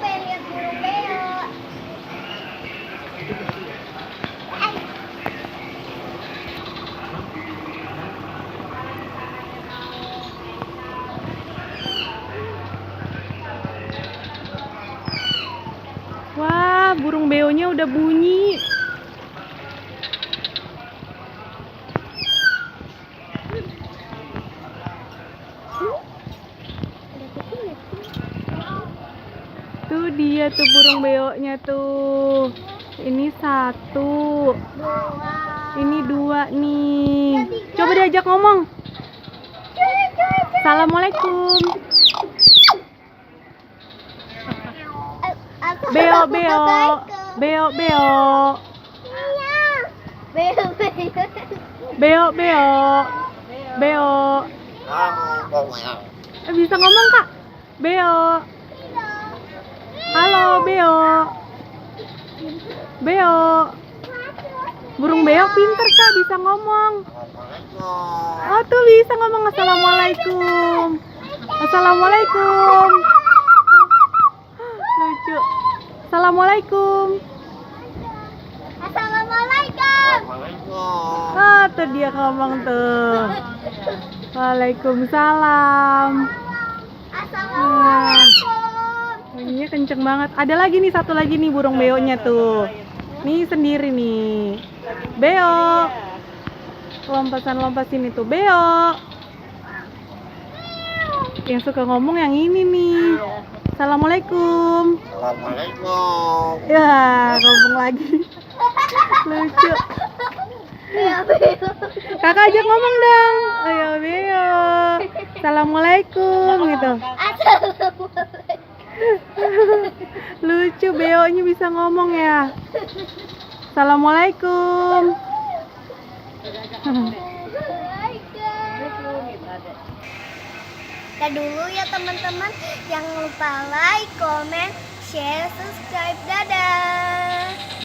pengen lihat burung beo. Wah, burung beonya udah bunyi. Tuh dia tuh burung beonya tuh. Ini satu. Ini dua nih. Coba diajak ngomong. Assalamualaikum. Beo beo. Beo beo. Beo. Beo beo. Beo. Bisa ngomong, Kak? Beo. Halo, Beo. Beo. Burung beo pinter, Kak, bisa ngomong. Oh, tuh bisa ngomong. Assalamualaikum. Assalamualaikum. Lucu. Assalamualaikum. Assalamualaikum. Ah, tuh dia ngomong tuh. Waalaikumsalam. Assalamualaikum. Bunyinya kenceng banget. Ada lagi nih, satu lagi nih burung beonya tuh. Nih sendiri nih. Beo. Lompasan-lompat sini tuh. Beo. Yang suka ngomong yang ini nih. Assalamualaikum. Assalamualaikum. Ya, ngomong lagi. Lucu. Kakak ajak ngomong dong. Ayo, Beo. Assalamualaikum gitu. Lucu, beonya bisa ngomong ya. Assalamualaikum. Kita dulu ya teman-teman. Jangan lupa like, comment, share, subscribe. Dadah.